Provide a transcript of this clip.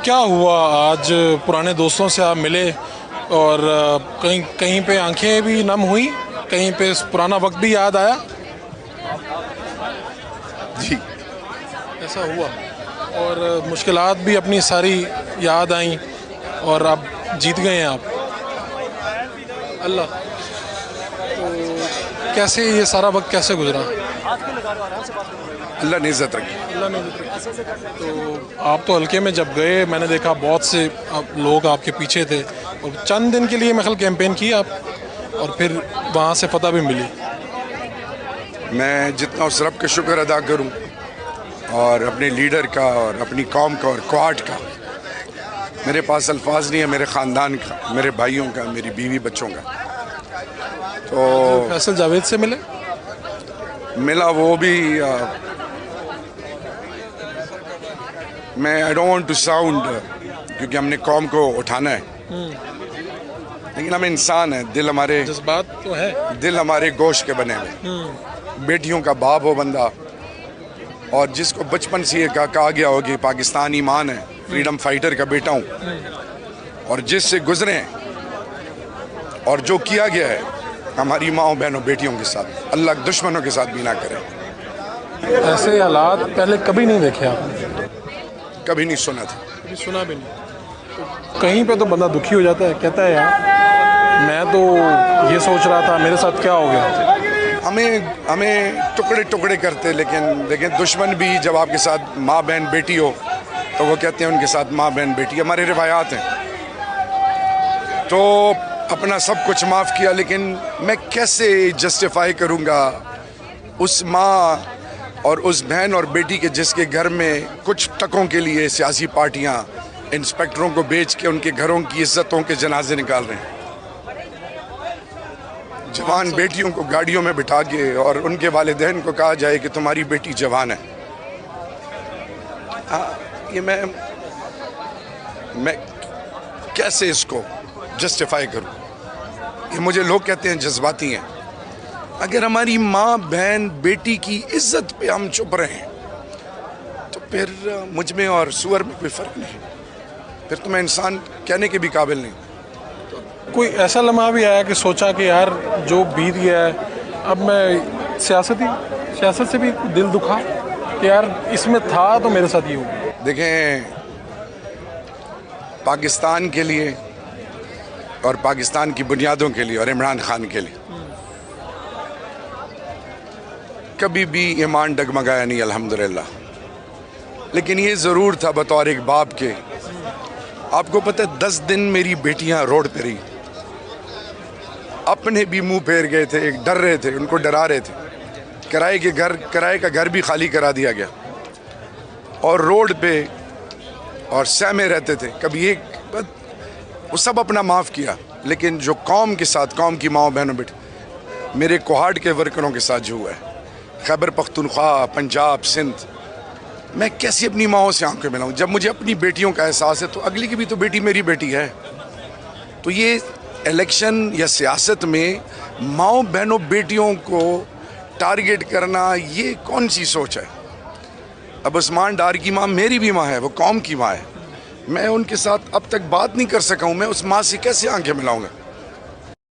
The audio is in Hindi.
क्या हुआ आज? पुराने दोस्तों से आप मिले और कहीं कहीं पे आंखें भी नम हुई, कहीं पे पुराना वक्त भी याद आया। जी, ऐसा हुआ और मुश्किलात भी अपनी सारी याद आई और आप जीत गए हैं आप। अल्लाह, तो कैसे ये सारा वक्त कैसे गुजरा? अल्लाह ने इज्जत रखी। अल्लाह ने तो आप तो हल्के में जब गए, मैंने देखा बहुत से लोग आपके पीछे थे और चंद दिन के लिए मैं ख्याल कैंपेन की आप और फिर वहाँ से फतह भी मिली। मैं जितना उस रब का शुक्र अदा करूं और अपने लीडर का और अपनी कौम का और क्वाड का, मेरे पास अल्फाज नहीं है। मेरे ख़ानदान का, मेरे भाइयों का, मेरी बीवी बच्चों का। तो फैसल जावेद से मिले? मिला वो भी। मैं I don't want to sound, क्योंकि हमने कौम को उठाना है, लेकिन हम इंसान हैं। दिल हमारे जज्बात तो है, दिल हमारे गोश्त के बने हुए। बेटियों का बाप हो बंदा, और जिसको बचपन से ये कहा गया हो कि पाकिस्तान ईमान है, फ्रीडम फाइटर का बेटा हूँ, और जिससे गुजरे हैं और जो किया गया है हमारी माओ बहनों बेटियों के साथ, अल्लाह दुश्मनों के साथ भी ना करे। ऐसे हालात पहले कभी नहीं देखे आपने? कभी नहीं सुना था, कभी सुना भी नहीं। तो कहीं पे तो बंदा दुखी हो जाता है, कहता है यार मैं तो ये सोच रहा था, मेरे साथ क्या हो गया। हमें टुकड़े टुकड़े करते, लेकिन दुश्मन भी जब आपके साथ माँ बहन बेटी हो तो वो कहते हैं उनके साथ माँ बहन बेटी। हमारे रिवायात हैं, तो अपना सब कुछ माफ़ किया, लेकिन मैं कैसे जस्टिफाई करूँगा उस माँ और उस बहन और बेटी के जिसके घर में कुछ टकों के लिए सियासी पार्टियाँ इंस्पेक्टरों को बेच के उनके घरों की इज्जतों के जनाजे निकाल रहे हैं। जवान बेटियों को गाड़ियों में बिठा के और उनके वालिदैन को कहा जाए कि तुम्हारी बेटी जवान है। ये मैं कैसे इसको जस्टिफाई करूं? ये मुझे लोग कहते हैं जज्बाती हैं। अगर हमारी माँ बहन बेटी की इज्जत पे हम चुप रहे हैं तो फिर मुझ में और सुअर में कोई फ़र्क नहीं, फिर तो मैं इंसान कहने के भी काबिल नहीं। कोई ऐसा लम्हा भी आया कि सोचा कि यार जो बीत गया है, अब मैं सियासत से भी दिल दुखा कि यार इसमें था तो मेरे साथ ये हुआ। देखें, पाकिस्तान के लिए और पाकिस्तान की बुनियादों के लिए और इमरान खान के लिए कभी भी ईमान डगमगाया नहीं, अल्हम्दुलिल्लाह। लेकिन ये ज़रूर था बतौर एक बाप के, आपको पता है 10 दिन मेरी बेटियां रोड पे रही, अपने भी मुंह फेर गए थे, डर रहे थे, उनको डरा रहे थे। किराए का घर भी खाली करा दिया गया और रोड पे और सहमे रहते थे। कभी एक वो सब अपना माफ़ किया, लेकिन जो कौम के साथ, कौम की माओ बहनों बेटे, मेरे कोहाट के वर्करों के साथ जो हुआ है, खैबर पख्तूनख्वा, पंजाब, सिंध, मैं कैसे अपनी माओ से आंखें मिलाऊं? जब मुझे अपनी बेटियों का एहसास है तो अगली की भी तो बेटी मेरी बेटी है। तो ये इलेक्शन या सियासत में माओ बहनों बेटियों को टारगेट करना, ये कौन सी सोच है? अब उस्मान डार की माँ मेरी भी माँ है, वो कौम की माँ है। मैं उनके साथ अब तक बात नहीं कर सका हूँ, मैं उस माँ से कैसे आंखें मिलाऊंगा?